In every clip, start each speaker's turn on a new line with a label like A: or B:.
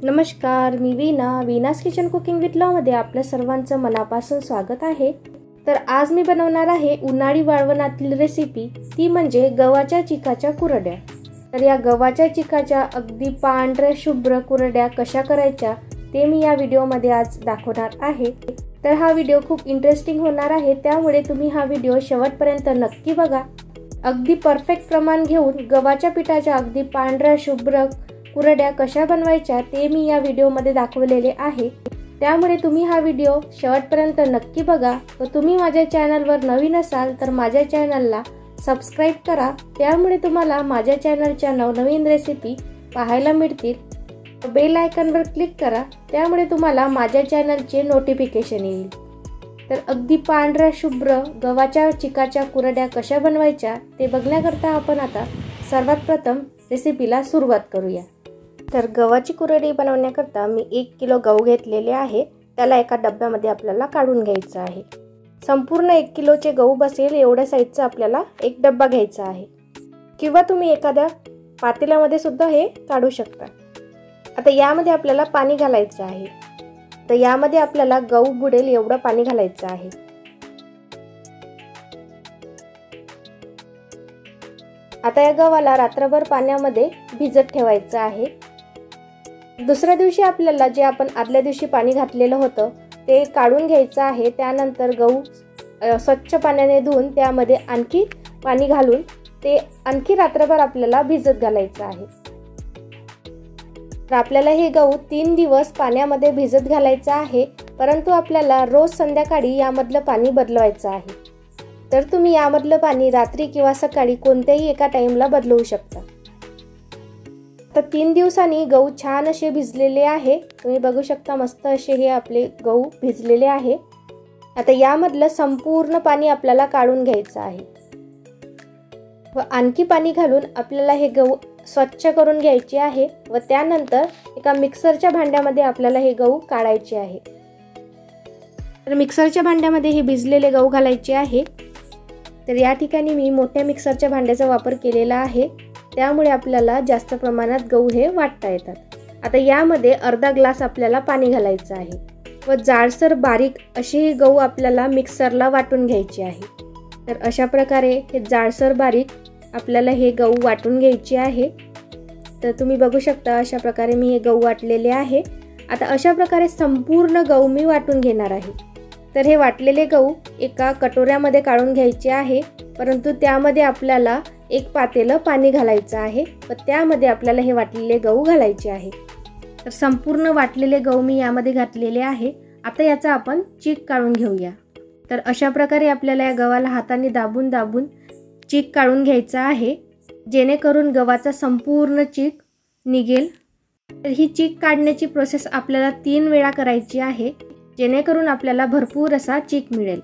A: नमस्कार, मी वीनास kitchen cooking with लव मध्ये आपल्या सर्वांचं मनापासून स्वागत आहे। तर आज मी बनवणार आहे उन्हाळी वाळवणातील रेसिपी, ती म्हणजे गव्हाच्या चिकाच्या कुरड्या। तर या गव्हाच्या चिकाच्या अगदी पांढऱ्या शुभ्र कुरड्या कशा करायच्या ते मी या व्हिडिओमध्ये आज दाखवणार आहे। तर हा व्हिडिओ खूप इंटरेस्टिंग होणार आहे, त्यामुळे तुम्ही हा व्हिडिओ शेवटपर्यंत नक्की बघा। अगदी परफेक्ट प्रमाण घेऊन गव्हाच्या पिठाच्या अगदी पांढऱ्या शुभ्र कुरड्या कशा बनवायच्या ते मी या व्हिडिओमध्ये दाखवलेले आहे, त्यामुळे तुम्ही हा व्हिडिओ शेवटपर्यंत नक्की बघा। व तुम्ही माझ्या चॅनलवर नवीन असाल तर माझ्या चॅनलला सबस्क्राइब करा, त्यामुळे तुम्हाला माझ्या चॅनलच्या नवनवीन रेसिपी पाहायला मिळतील। बेल आयकॉनवर क्लिक करा, त्यामुळे तुम्हाला माझ्या चॅनलचे नोटिफिकेशन येईल। तर अगदी पांढऱ्या शुभ्र गव्हाच्या चिकाच्या कुरड्या कशा बनवायच्या ते बघण्याकरता आपण आता सर्वात प्रथम रेसिपीला सुरुवात करूया। तर गव्हाची कुरडी बनवण्याकरता मी 1 किलो गहू घेतलेले आहे, त्याला एका डब्यामध्ये आपल्याला काढून घ्यायचं आहे। संपूर्ण 1 किलोचे गहू बसेल एवढ्या साईजचा आपल्याला एक डब्बा घ्यायचा आहे, किंवा तुम्ही एखाद्या पातेल्यामध्ये सुद्धा हे काढू शकता। आता यामध्ये आपल्याला पाणी घालायचं आहे, तर यामध्ये आपल्याला गहू बुडेल एवढं पाणी घालायचं आहे। आता या गव्हाला रात्रभर पाण्यामध्ये भिजत ठेवायचं आहे। दुसऱ्या दिवशी आपल्याला जे आपण आदल्या दिवशी पाणी घातलेलं होतं ते काढून घ्यायचं आहे। त्यानंतर गहू स्वच्छ पाण्याने धुवून त्यामध्ये आणखी पाणी घालून ते आणखी रात्रभर आपल्याला भिजत घालायचं आहे। तर आपल्याला हे गहू 3 दिवस पाण्यामध्ये भिजत घालायचं आहे, परंतु आपल्याला रोज संध्याकाळी यामधलं पाणी बदलवायचं आहे। तर तुम्ही यामधलं पाणी रात्री किंवा सकाळी कोणत्याही एका टाइमला बदलवू शकता। तर 3 दिवसांनी गहू छान असे भिजलेले आहे, तुम्ही बघू शकता मस्त असे हे आपले गहू भिजलेले आहे। आता यामधलं संपूर्ण पाणी आपल्याला काढून घ्यायचं आहे व आणखी पाणी घालून आपल्याला हे गहू स्वच्छ करून घ्यायचे आहे व त्यानंतर एका मिक्सरच्या भांड्यामध्ये आपल्याला हे गहू काढायचे आहे। तर मिक्सरच्या भांड्यामध्ये हे भिजलेले गहू घालायचे आहे। तर या ठिकाणी मी मोठ्या मिक्सरच्या भांड्याचा वापर केलेला आहे, त्यामुळे आपल्याला जास्त प्रमाणात गहू हे वाटता येतात। आता यामध्ये अर्धा ग्लास आपल्याला पाणी घालायचं आहे व जाडसर बारीक असे गहू आपल्याला मिक्सरला वाटून घ्यायचे आहे। तर अशा प्रकारे हे जाडसर बारीक आपल्याला हे गहू वाटून घ्यायचे आहे। तर तुम्ही बघू शकता अशा प्रकारे मी हे गहू वाटलेले आहे। आता अशा प्रकारे संपूर्ण गहू मी वाटून घेणार आहे। तर हे वाटलेले गहू एका कटोऱ्यामध्ये काढून घ्यायचे आहे, परंतु त्यामध्ये आपल्याला एक पातेलं पाणी घालायचं आहे व त्यामध्ये आपल्याला हे वाटलेले गहू घालायचे आहे। तर संपूर्ण वाटलेले गहू मी यामध्ये घातलेले आहे। आता याचा आपण चीक काढून घेऊया। तर अशा प्रकारे आपल्याला या गव्हाला हाताने दाबून दाबून चीक काढून घ्यायचा आहे, जेणेकरून गव्हाचा संपूर्ण चीक निघेल। तर ही चीक काढण्याची प्रोसेस आपल्याला 3 वेळा करायची आहे, जेणेकरून आपल्याला भरपूर असा चीक मिळेल।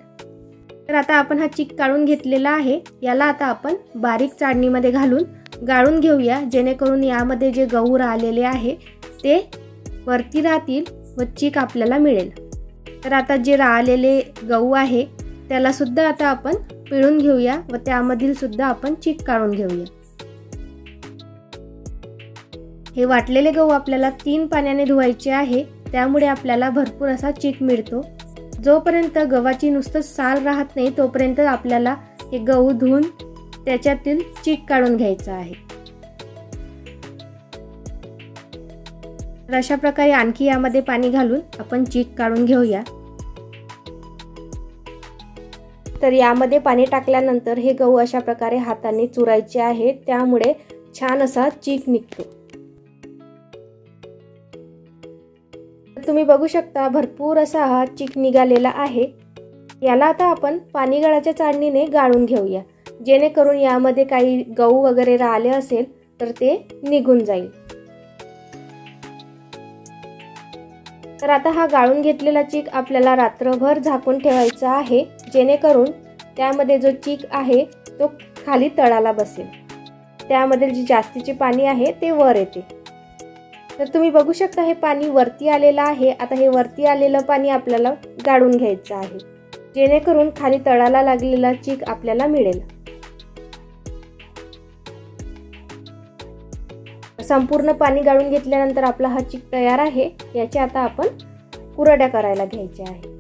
A: तर आता आपण हा चीक काढून घेतलेला आहे, याला आता आपण बारीक चाळणीमध्ये घालून गाळून घेऊया, जेणेकरून यामध्ये जे गहू राहिलेले आहे ते वरती राहतील व चीक आपल्याला मिळेल। तर आता जे राहिलेले गहू आहे त्याला सुद्धा आता आपण पिळून घेऊया व त्यामधील सुद्धा आपण चीक काढून घेऊया। हे वाटलेले गहू आपल्याला 3 पाण्याने धुवायचे आहे, त्यामुळे आपल्याला भरपूर असा चीक मिळतो। जोपर्यंत गव्हाची नुसतं साल राहत नाही तोपर्यंत आपल्याला हे गहू धुवून त्याच्यातील चीक काढून घ्यायचा आहे। तर अशा प्रकारे आणखी यामध्ये पाणी घालून आपण चीक काढून घेऊया। तर यामध्ये पाणी टाकल्यानंतर हे गहू अशा प्रकारे हाताने चुरायचे आहे, त्यामुळे छान असा चीक निघतो। तुम्ही बघू शकता भरपूर असा हा चीक निघालेला आहे। याला आता आपण पाणी गळाच्या चाळणीने गाळून घेऊया, जेणेकरून यामध्ये काही गहू वगैरे राहिले असेल तर ते निघून जाईल। तर आता हा गाळून घेतलेला चीक आपल्याला रात्रभर झाकून ठेवायचा आहे, जेणेकरून त्यामध्ये जो चीक आहे तो खाली तळाला बसेल, त्यामध्ये जे जास्तीचे पाणी आहे ते वर येते। तर तुम्ही बघू शकता हे पाणी वरती आलेलं आहे। आता हे वरती आलेलं पाणी आपल्याला गाळून घ्यायचं आहे, जेणेकरून खाली तळाला लागलेला चीक आपल्याला मिळेल। संपूर्ण पाणी गाळून घेतल्यानंतर आपला हा चिक तयार आहे. याच्या आता आपण कुरड्या करायला घ्यायच्या आहे.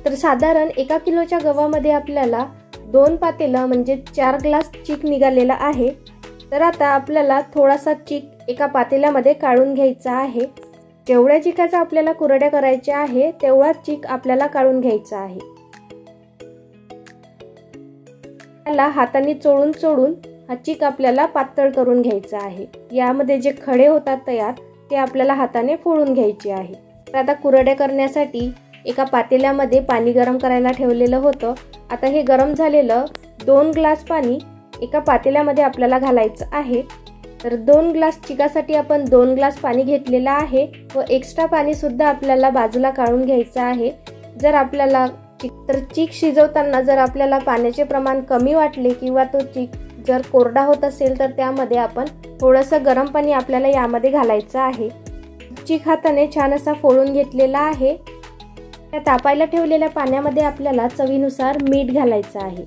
A: तर साधारण 1 किलोच्या गव्हामध्ये आपल्याला 2 पातेलं म्हणजे 4 ग्लास चिक निघालेला आहे. तर आता आपल्याला थोडासा चिक एका पातेल्यामध्ये काढून घ्यायचा आहे. जेवढ्या चिकाचा आपल्याला कुरड्या करायच्या आहे तेवढा चिक आपल्याला काढून घ्यायचा आहे. त्याला हाताने चोळून हा चिक आपल्याला पातळ करून घ्यायचा आहे. यामध्ये जे खडे होतात तयार ते आपल्याला हाताने फोडून घ्यायचे आहे. तर आता कुरड्या करण्यासाठी एका पातेल्यामध्ये पाणी गरम करायला ठेवलेलं होतं. आता हे गरम झालेलं 2 ग्लास पाणी एका पातेल्यामध्ये आपल्याला घालायचं आहे. तर 2 ग्लास चिकासाठी आपण 2 ग्लास पाणी घेतलेलं आहे व एक्स्ट्रा पाणी सुद्धा आपल्याला बाजूला काढून घ्यायचं आहे. जर आपल्याला चिक शिजवताना जर आपल्याला पाण्याचे प्रमाण कमी वाटले किंवा तो चिक जर कोरडा होत असेल तर त्यामध्ये आपण थोडंसं गरम पाणी आपल्याला यामध्ये घालायचं आहे. चिक हाताने छान असा फोडून घेतलेला आहे. त्या तापायला ठेवलेल्या पाण्यामध्ये आपल्याला चवीनुसार मीठ घालायचं आहे.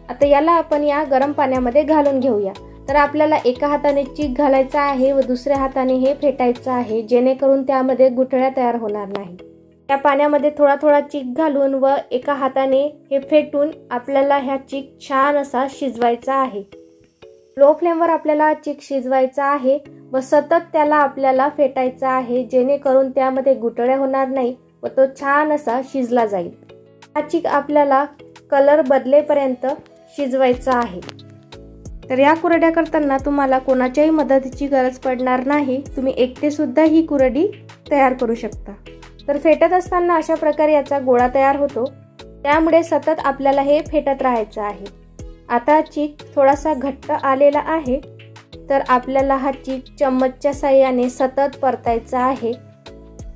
A: आता याला आपण या गरम पाण्यामध्ये घालून घेऊया. तर आपल्याला एका हाताने चिक घालायचा आहे व दुसऱ्या हाताने हे फेटायचं आहे, जेणेकरून त्यामध्ये गुठळ्या तयार होणार नाही. त्या पाण्यामध्ये थोडा थोडा चिक घालून व एका हाताने हे फेटून आपल्याला ह्या चिक छान असा शिजवायचा आहे. लो फ्लेमवर आपल्याला चिक शिजवायचा आहे व सतत त्याला आपल्याला फेटायचा आहे, जेणेकरून त्यामध्ये गुठळ्या होणार नाही व तो छान असा शिजला जाईल. हा चिक आपल्याला कलर बदलेपर्यंत शिजवायचा आहे. तर या कुरड्या करताना तुम्हाला कोणाच्याही मदतीची गरज पडणार नाही. तुम्ही एकटे सुद्धा ही कुरडी तयार करू शकता. तर फेटत असताना अशा प्रकारे याचा गोळा तयार होतो, त्यामुळे सतत आपल्याला हे फेटत राहायचं आहे. आता चिक थोडासा घट्ट आलेला आहे, तर आपल्याला हा चिक चम्मचच्या साहाय्याने सतत परतायचा आहे.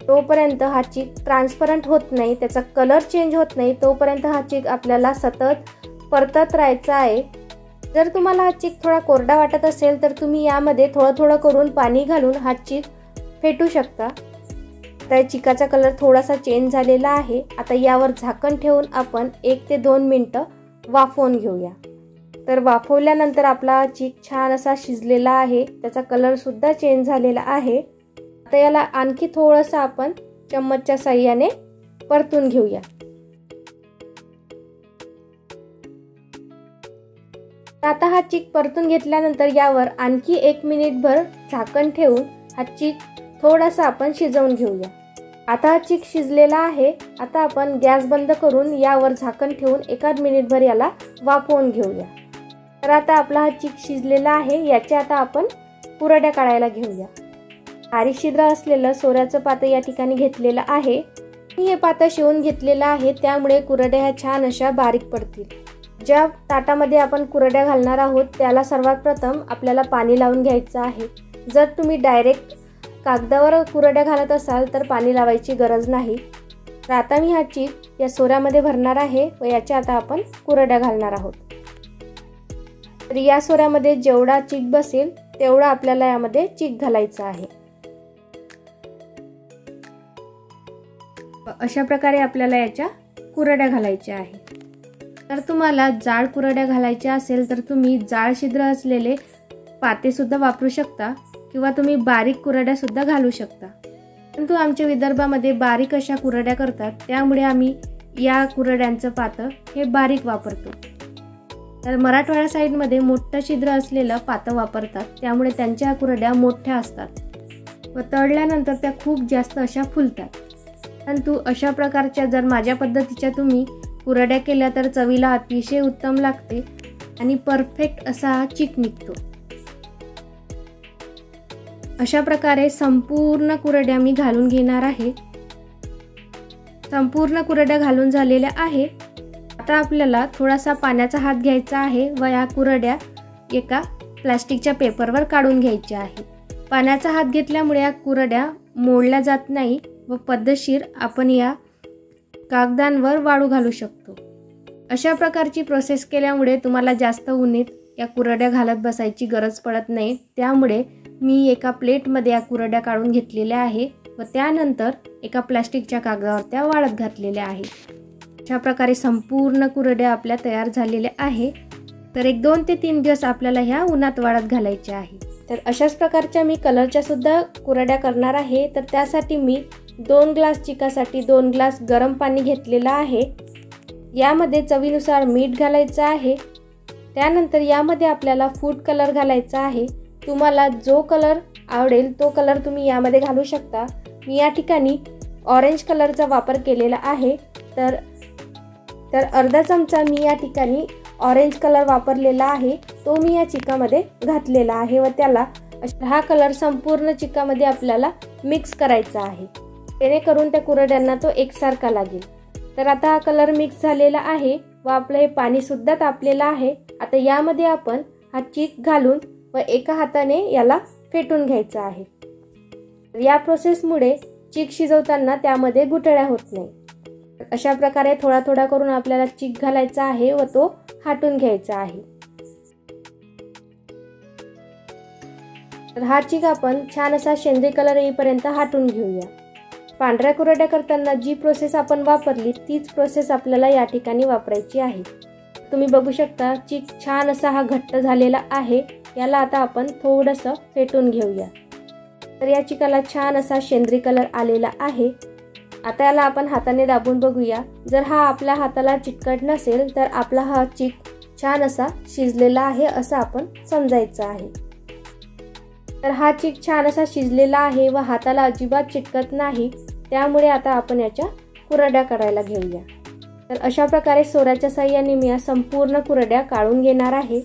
A: तोपर्यंत हा चिक ट्रान्सपरंट होत नाही, त्याचा कलर चेंज होत नाही, तोपर्यंत हा चिक आपल्याला सतत परतत राहायचा आहे. जर तुम्हाला हा चिक थोडा कोरडा वाटत असेल तर तुम्ही यामध्ये थोडं थोडं करून पाणी घालून हा चिक फेटू शकता. आता चिकाचा कलर थोडासा चेंज झालेला आहे. आता यावर झाकण ठेवून आपण 1 ते 2 मिनिटं वाफवून घेऊया. तर वाफवल्यानंतर आपला चिक छान असा शिजलेला आहे, त्याचा कलर सुद्धा चेंज झालेला आहे. आता याला आणखी थोडंसं आपण चम्मचच्या साहाय्याने परतून घेऊया. आता हा चिक परतून घेतल्यानंतर यावर आणखी 1 मिनिटभर झाकण ठेवून हा चिक थोडासा आपण शिजवून घेऊया. आता हा चिक शिजलेला आहे. आता आपण गॅस बंद करून यावर झाकण ठेवून 1 मिनिटभर याला वाफवून घेऊया. तर आता आपला हा चिक शिजलेला आहे. याच्या आता आपण कुरड्या काढायला घेऊया. बारीक छिद्र असलेलं सोऱ्याचं पातं या ठिकाणी घेतलेलं आहे. मी हे पातं शिवून घेतलेलं आहे, त्यामुळे कुरड्या ह्या छान अशा बारीक पडतील. ज्या ताटामध्ये आपण कुरड्या घालणार आहोत त्याला सर्वात प्रथम आपल्याला पाणी लावून घ्यायचं आहे. जर तुम्ही डायरेक्ट कागदावर कुरड्या घालत असाल तर पाणी लावायची गरज नाही. तर आता मी हा चिक या सोऱ्यामध्ये भरणार आहे व याच्या आता आपण कुरड्या घालणार आहोत. तर या सोऱ्यामध्ये जेवढा चिक बसेल तेवढा आपल्याला यामध्ये चिक घालायचा आहे. अशा प्रकारे आपल्याला याच्या कुरड्या घालायच्या आहे. तर तुम्हाला जाड कुरड्या घालायच्या असेल तर तुम्ही जाड छिद्र असलेले पाते सुद्धा वापरू शकता किंवा तुम्ही बारीक कुरड्या सुद्धा घालू शकता. परंतु आमच्या विदर्भामध्ये बारीक अशा कुरड्या करतात, त्यामुळे आम्ही या कुरड्यांचं पातं हे बारीक वापरतो. तर मराठवाडा साईडमध्ये मोठं छिद्र असलेलं पातं वापरतात, त्यामुळे त्यांच्या कुरड्या मोठ्या असतात व तळल्यानंतर त्या खूप जास्त अशा फुलतात. परंतु अशा प्रकारच्या जर माझ्या पद्धतीच्या तुम्ही कुरड्या केल्या तर चवीला अतिशय उत्तम लागते आणि परफेक्ट असा चिक निघतो. अशा प्रकारे संपूर्ण कुरड्या मी घालून घेणार आहे. संपूर्ण कुरड्या घालून झालेल्या आहे. आता आपल्याला थोडासा पाण्याचा हात घ्यायचा आहे व या कुरड्या एका प्लास्टिकच्या पेपरवर काढून घ्यायच्या आहे. पाण्याचा हात घेतल्यामुळे या कुरड्या मोडल्या जात नाही व पद्धतशीर आपण या कागदांवर वाळू घालू शकतो. अशा प्रकारची प्रोसेस केल्यामुळे तुम्हाला जास्त उन्हात या कुरड्या घालत बसायची गरज पडत नाही. त्यामुळे मी एका प्लेटमध्ये या कुरड्या काढून घेतलेल्या आहे व त्यानंतर एका प्लास्टिकच्या कागदावर त्या वाळत घातलेल्या आहे. अशा प्रकारे संपूर्ण कुरड्या आपल्या तयार झालेल्या आहे. तर 1-2 ते 3 दिवस आपल्याला ह्या उन्हात वाळत घालायच्या आहे। तर अशाच प्रकारच्या मी कलरच्या सुद्धा कुरड्या करणार आहे। तर त्यासाठी मी 2 ग्लास चिकासाठी 2 ग्लास गरम पाणी घेतलेलं आहे। यामध्ये चवीनुसार मीठ घालायचं आहे। त्यानंतर यामध्ये आपल्याला फूड कलर घालायचा आहे। तुम्हाला जो कलर आवडेल तो कलर तुम्ही यामध्ये घालू शकता। मी या ठिकाणी ऑरेंज कलरचा वापर केलेला आहे। तर अर्धा चमचा मी या ठिकाणी ऑरेंज कलर वापरलेला आहे, तो मी या चिकामध्ये घातलेला आहे व त्याला हा कलर संपूर्ण चिकामध्ये आपल्याला मिक्स करायचा आहे, जेणेकरून त्या कुरड्यांना तो एकसारखा लागेल। तर आता हा कलर मिक्स झालेला आहे व आपलं हे पाणी सुद्धा तापलेलं आहे। आता यामध्ये आपण हा चीक घालून व एका हाताने याला फेटून घ्यायचा आहे। या प्रोसेसमुळे चीक शिजवताना त्यामध्ये गुठळ्या होत नाही। अशा प्रकारे थोडा थोडा करून आपल्याला चीक घालायचा आहे व तो हाटून घ्यायचा आहे। तर हा चीक आपण छान असा शेंद्री कलर येईपर्यंत हाटून घेऊया। पांढऱ्या कुरड्या करताना जी प्रोसेस आपण वापरली तीच प्रोसेस आपल्याला या ठिकाणी वापरायची आहे। तुम्ही बघू शकता चीक छान असा हा घट्ट झालेला आहे। याला आता आपण थोडंसं फेटून घेऊया। तर या चिकाला छान असा शेंद्री कलर आलेला आहे। आता याला आपण हाताने दाबून बघूया। जर हा आपल्या हाताला चिकट नसेल तर आपला हा चीक छान असा शिजलेला आहे असं आपण समजायचं आहे। तर हा चीक छान असा शिजलेला आहे व हाताला अजिबात चिटकत नाही, त्यामुळे आता आपण याच्या कुरड्या करायला घेऊया। तर अशा प्रकारे सोऱ्याच्या साहाय्याने मी या संपूर्ण कुरड्या काढून घेणार आहे।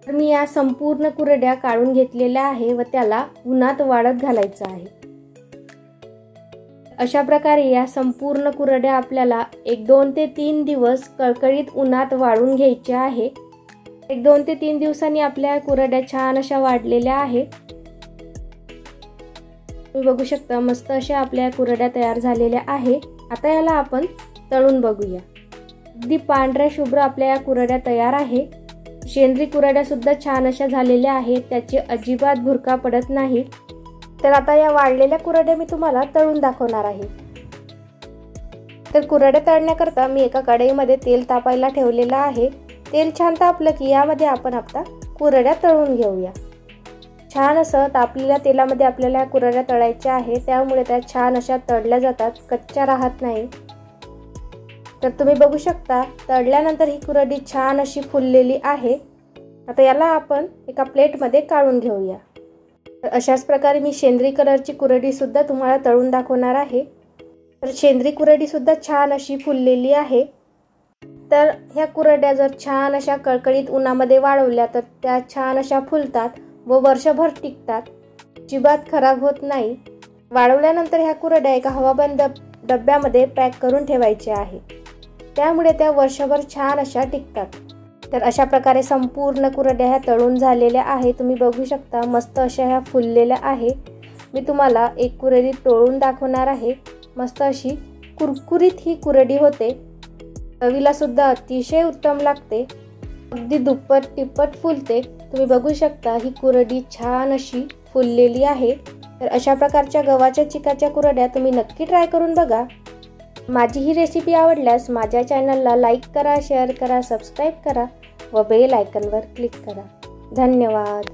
A: तर मी या संपूर्ण कुरड्या काढून घेतलेल्या आहे व त्याला उन्हात वाळत घालायचं आहे। अशा प्रकारे या संपूर्ण कुरड्या आपल्याला 1-2 ते 3 दिवस कळकळीत उन्हात वाळून घ्यायच्या आहे। 1-2 ते 3 दिवसांनी आपल्या कुरड्या छान अशा वाढलेल्या आहे। तुम्ही बघू शकता मस्त अशा आपल्या कुरड्या तयार झालेल्या आहे। आता याला आपण तळून बघूया। अगदी पांढऱ्या शुभ्र आपल्या या कुरड्या तयार आहे। शेंद्री कुरड्या सुद्धा छान अशा झालेल्या आहेत, त्याची अजिबात भुरका पडत नाही। तर आता या वाळलेल्या कुरड्या मी तुम्हाला तळून दाखवणार आहे। तर कुरड्या तळण्याकरता मी एका कढईमध्ये तेल तापायला ठेवलेलं आहे। तेल छान तापलं की यामध्ये आपण आता कुरड्या तळून घेऊया। छान असं तापलेल्या तेलामध्ये आपल्याला कुरड्या तळायच्या आहे, त्यामुळे त्या छान अशा तळल्या जातात, कच्च्या राहत नाही। तर तुम्ही बघू शकता तळल्यानंतर ही कुरडी छान अशी फुललेली आहे। आता याला आपण एका प्लेटमध्ये काढून घेऊया। तर अशाच प्रकारे मी शेंद्री कलरची कुरडी सुद्धा तुम्हाला तळून दाखवणार आहे। तर शेंद्री कुरडी सुद्धा छान अशी फुललेली आहे। तर ह्या कुरड्या जर छान अशा कळकळीत उन्हामध्ये वाळवल्या तर त्या छान अशा फुलतात व वर्षभर टिकतात, अजिबात खराब होत नाही। वाळवल्यानंतर ह्या कुरड्या एका हवाबंद डब्यामध्ये पॅक करून ठेवायच्या आहे, त्यामुळे त्या वर्षभर छान अशा टिकतात। तर अशा प्रकारे संपूर्ण कुरड्या ह्या तळून झालेल्या आहे। तुम्ही बघू शकता मस्त अशा ह्या फुललेल्या आहे। मी तुम्हाला एक कुरडी तळून दाखवणार आहे। मस्त अशी कुरकुरीत ही कुरडी होते, चवीला सुद्धा अतिशय उत्तम लागते, अगदी दुप्पट तिप्पट फुलते। तुम्ही बघू शकता ही कुरडी छान अशी फुललेली आहे। तर अशा प्रकारच्या गव्हाच्या चिकाच्या कुरड्या तुम्ही नक्की ट्राय करून बघा। माझी ही रेसिपी आवडल्यास माझ्या चॅनलला लाईक करा, शेअर करा, सबस्क्राईब करा व बेल आयकॉनवर क्लिक करा। धन्यवाद।